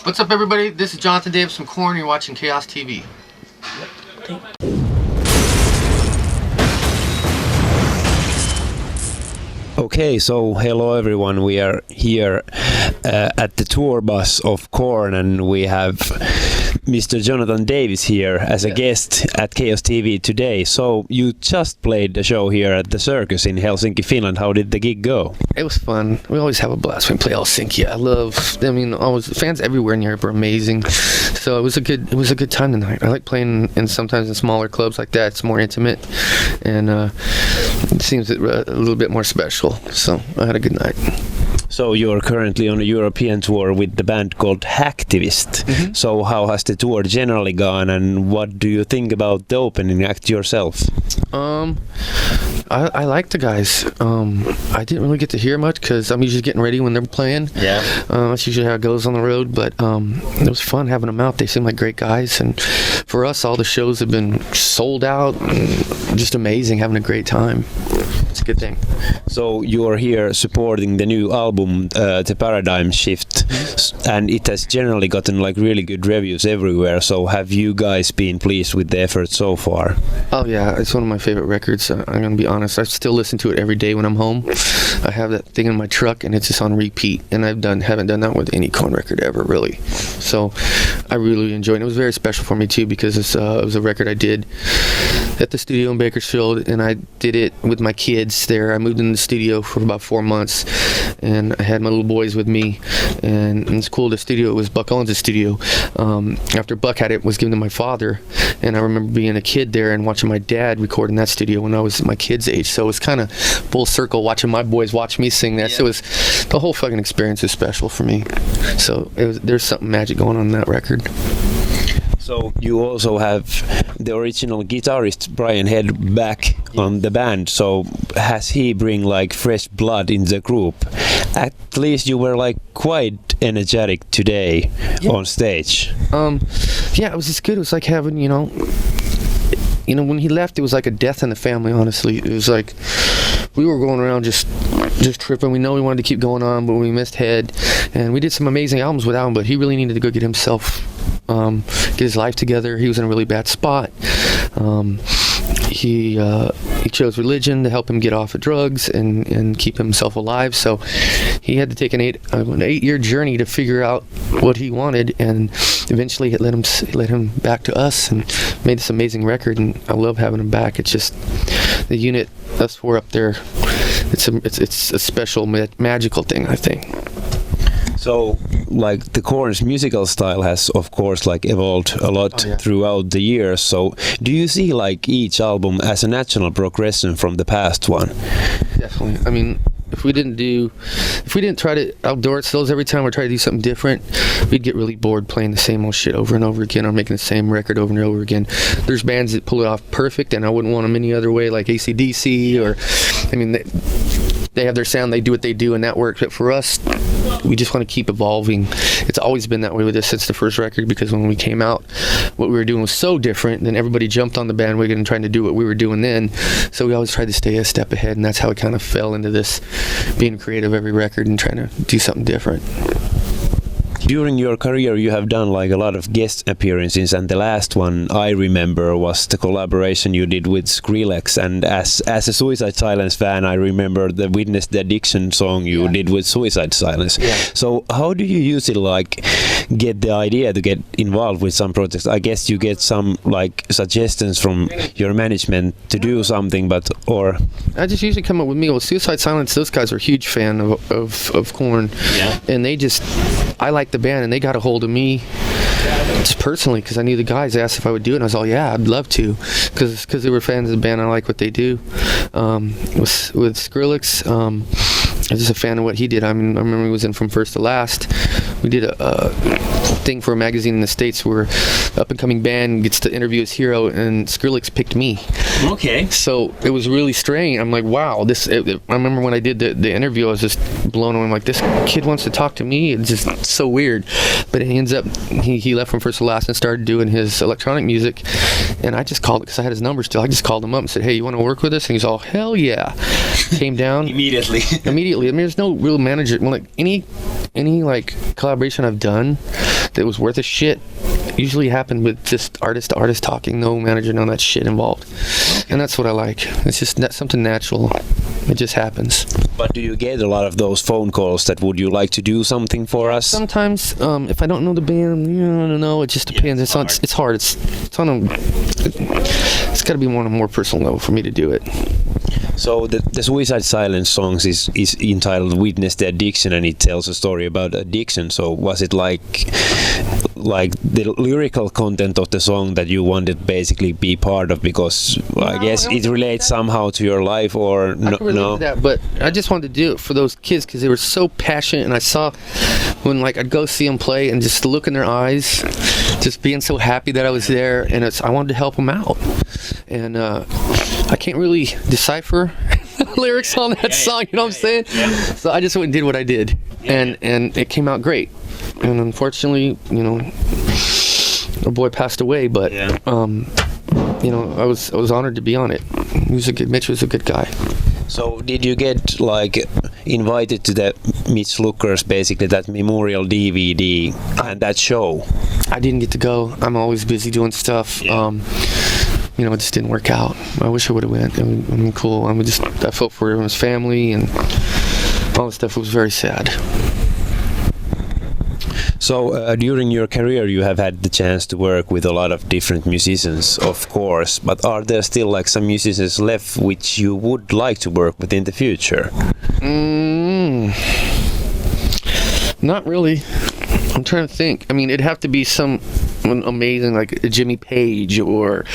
What's up, everybody? This is Jonathan Davis from Korn. You're watching Chaos TV. Okay, so hello everyone. We are here at the tour bus of Korn, and we have Mr. Jonathan Davis here as a guest at Chaos TV today. So you just played the show here at the Circus in Helsinki, Finland. How did the gig go? It was fun. We always have a blast when we play Helsinki. Fans everywhere in Europe are amazing. So it was a good time tonight. I like playing sometimes in smaller clubs like that. It's more intimate, and it seems a little bit more special. So I had a good night. So you're currently on a European tour with the band called Hacktivist. Mm-hmm. So how has the tour generally gone, and what do you think about the opening act yourself? I like the guys. I didn't really get to hear much because I'm usually getting ready when they're playing. Yeah. That's usually how it goes on the road, but it was fun having them out. They seem like great guys, and for us, all the shows have been sold out, and just amazing, having a great time. It's a good thing. So you're here supporting the new album, The Paradigm Shift, and it has generally gotten like really good reviews everywhere. So have you guys been pleased with the effort so far? Oh yeah, it's one of my favorite records. I'm gonna be honest. I still listen to it every day when I'm home. I have that thing in my truck, and it's just on repeat. And haven't done that with any Korn record ever, really. So I really enjoyed it. It was very special for me too, because it was a record I did at the studio in Bakersfield, and I did it with my kids there. I moved in the studio for about 4 months, and I had my little boys with me, and it's cool. The studio, it was Buck Owens' studio. After Buck had it, was given to my father, and I remember being a kid there and watching my dad record in that studio when I was my kid's age. So it was kind of full circle, watching my boys watch me sing that. Yeah. So it was, the whole fucking experience is special for me. So there's something magic going on in that record. So you also have the original guitarist Brian Head back on the band. So has he bring like fresh blood in the group? At least you were like quite energetic today on stage. Yeah, it was just good. It was like having, when he left, it was like a death in the family, honestly. It was like we were going around just tripping. We know we wanted to keep going on, but we missed Head, and we did some amazing albums without him, but he really needed to go get himself get his life together. He was in a really bad spot. He chose religion to help him get off of drugs and keep himself alive. So he had to take an 8-year journey to figure out what he wanted, and eventually it led him back to us and made this amazing record. And I love having him back. It's just the unit, us four up there. It's a special magical thing, I think. So, like, the Korn's musical style has, of course, like evolved a lot throughout the years. So, do you see like each album as a natural progression from the past one? Definitely. I mean, if we didn't try to outdo ourselves every time or try to do something different, we'd get really bored playing the same old shit over and over again, or making the same record over and over again. There's bands that pull it off perfect, and I wouldn't want them any other way, like AC/DC, or, I mean, they have their sound, they do what they do, and that works. But for us, we just want to keep evolving. It's always been that way with us since the first record, because when we came out, what we were doing was so different, then everybody jumped on the bandwagon and trying to do what we were doing then. So we always tried to stay a step ahead, and that's how it kind of fell into this, being creative every record and trying to do something different. During your career, you have done like a lot of guest appearances, and the last one I remember was the collaboration you did with Skrillex. And as a Suicide Silence fan, I remember the Witness the Addiction song you did with Suicide Silence. Yeah. So how do you usually like get the idea to get involved with some projects? I guess you get some like suggestions from your management to do something, or I just usually come up with me. Well, Suicide Silence, those guys are a huge fan of Korn, and I like the band, and they got a hold of me just personally because I knew the guys. They asked if I would do it, and I was all, yeah, I'd love to, because they were fans of the band. I like what they do. With Skrillex, I was just a fan of what he did. I mean, I remember he was in From First to Last. We did a thing for a magazine in the States where up-and-coming band gets to interview his hero, and Skrillex picked me. Okay. So it was really strange. I'm like, wow. I remember when I did the interview, I was just blown away. I'm like, this kid wants to talk to me. It's just so weird. But he ends up, he left From First to Last and started doing his electronic music, And I just called it because I had his number still. I just called him up and said, "Hey, you want to work with us?" And he's all, "Hell yeah!" Came down Immediately. Immediately. I mean, there's no real manager. Well, like any like collaboration I've done that was worth a shit usually happened with just artist to artist talking, no manager, none of that shit involved. And that's what I like. It's just something natural. It just happens. But do you get a lot of those phone calls that would you like to do something for us? Sometimes, if I don't know the band, I don't know. It just depends. Yeah, it's hard. It's got to be on a more personal level for me to do it. So the Suicide Silence songs is entitled "Witness the Addiction," and it tells a story about addiction. So was it like the lyrical content of the song that you wanted basically be part of, because I guess it relates somehow to your life, or no? That, but I just wanted to do it for those kids because they were so passionate, and I saw when like I'd go see them play and just look in their eyes, just being so happy that I was there, and I wanted to help them out, and I can't really decipher lyrics on that song, you know what I'm saying? So I just went and did what I did, and it came out great. And unfortunately, our boy passed away, but I was honored to be on it. Mitch was a good guy. So did you get like invited to the Mitch Looker's, basically that memorial DVD and that show? I didn't get to go. I'm always busy doing stuff. It just didn't work out. I wish I would have went. I mean, cool. I felt for everyone's family and all this stuff. It was very sad. So during your career you have had the chance to work with a lot of different musicians, of course, but are there still like some musicians left which you would like to work with in the future? Not really. I'm trying to think. I mean, it'd have to be some amazing, like a Jimmy Page or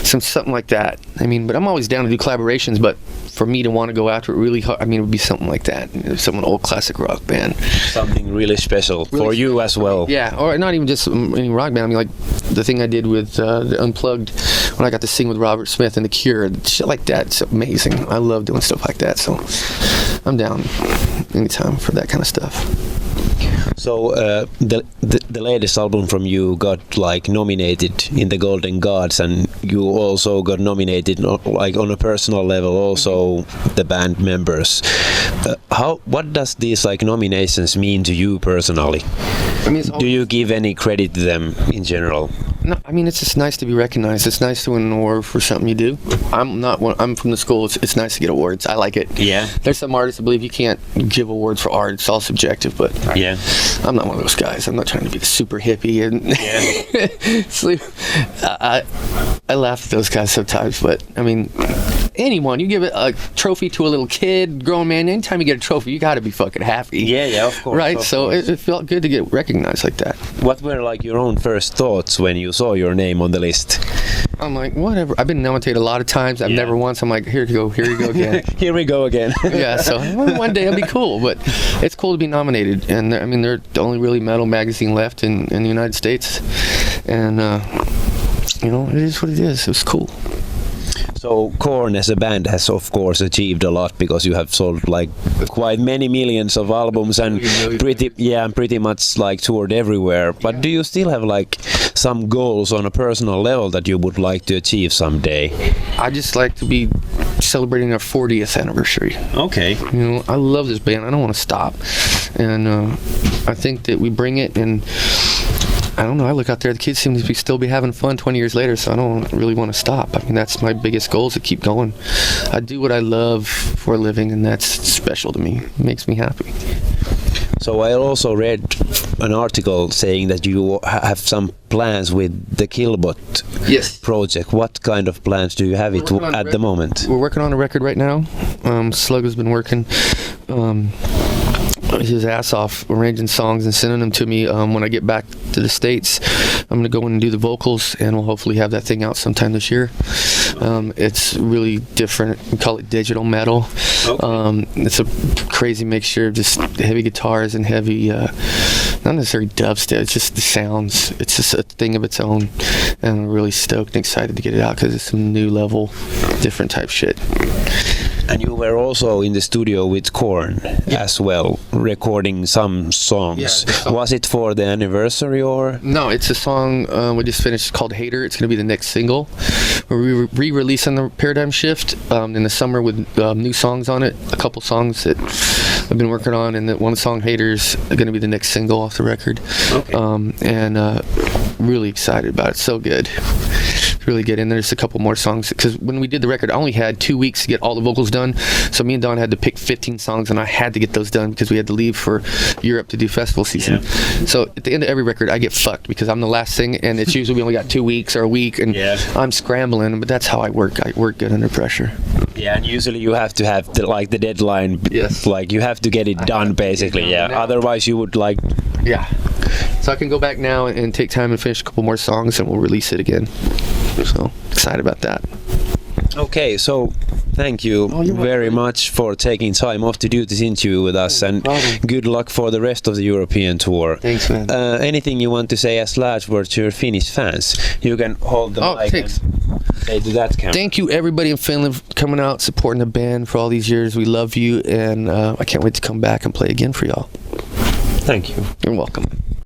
something like that. I mean, but I'm always down to do collaborations, but for me to want to go after it really hard, I mean, it would be something like that. Some old classic rock band. Something really special for you as well. Yeah, or not even just any rock band. I mean, like the thing I did with the Unplugged when I got to sing with Robert Smith and The Cure. Shit like that. It's amazing. I love doing stuff like that. So I'm down anytime for that kind of stuff. So the latest album from you got like nominated in the Golden Gods, and you also got nominated like on a personal level, also the band members. What does these like nominations mean to you personally? I mean, do you give any credit to them in general? No, I mean, it's just nice to be recognized. It's nice to win an award for something you do. I'm from the school. It's nice to get awards. I like it. Yeah. There's some artists that believe you can't give awards for art. It's all subjective, but yeah, I'm not one of those guys. I'm not trying to be the super hippie and I laugh at those guys sometimes, but I mean, anyone, you give a trophy to a little kid, grown man, anytime you get a trophy, you got to be fucking happy. Yeah, of course. Right? So it felt good to get recognized like that. What were like your own first thoughts when you saw your name on the list? I'm like, whatever. I've been nominated a lot of times. I've never once. I'm like, here you go again. Here we go again. Yeah, so one day it'll be cool, but it's cool to be nominated. And I mean, they're the only really metal magazine left in the United States. And, it is what it is. It was cool. So Korn as a band has of course achieved a lot, because you have sold like quite many millions of albums and pretty much like toured everywhere. But do you still have like some goals on a personal level that you would like to achieve someday? I just like to be celebrating our 40th anniversary. Okay. I love this band. I don't want to stop. And I think that we bring it, and I don't know, I look out there, the kids seem to still be having fun 20 years later, so I don't really want to stop. I mean, that's my biggest goal, is to keep going. I do what I love for a living, and that's special to me. It makes me happy. So I also read an article saying that you have some plans with the Killbot project. What kind of plans do you have at the moment? We're working on a record right now. Slug has been working his ass off arranging songs and sending them to me. When I get back to the States, I'm going to go in and do the vocals, and we'll hopefully have that thing out sometime this year. It's really different. We call it digital metal. Okay. It's a crazy mixture of just heavy guitars and heavy, not necessarily dubstep, it's just the sounds. It's just a thing of its own, and I'm really stoked and excited to get it out because it's some new level, different type shit. And you were also in the studio with Korn as well, recording some songs. Yeah, was it for the anniversary or? No, it's a song we just finished called Hater. It's going to be the next single. We're re-releasing the Paradigm Shift in the summer with new songs on it. A couple songs that I've been working on, and that one song, Haters, is going to be the next single off the record. Okay. And really excited about it. So good. Really good. And there's a couple more songs, because when we did the record, I only had 2 weeks to get all the vocals done. So me and Don had to pick 15 songs, and I had to get those done because we had to leave for Europe to do festival season. Yeah. So at the end of every record, I get fucked because I'm the last thing, and it's usually we only got 2 weeks or a week, and I'm scrambling. But that's how I work. I work good under pressure. Yeah, and usually you have to have the deadline. Yes. Like you have to get it done basically. Yeah. Otherwise, you would like. Yeah. So I can go back now and take time and finish a couple more songs, and we'll release it again. So excited about that. Okay, so thank you very much for taking time off to do this interview with us, and good luck for the rest of the European tour. Thanks, man. Anything you want to say as last word to your Finnish fans? You can hold the mic and say to that camera. Thank you everybody in Finland for coming out, supporting the band for all these years. We love you, and I can't wait to come back and play again for y'all. Thank you. You're welcome.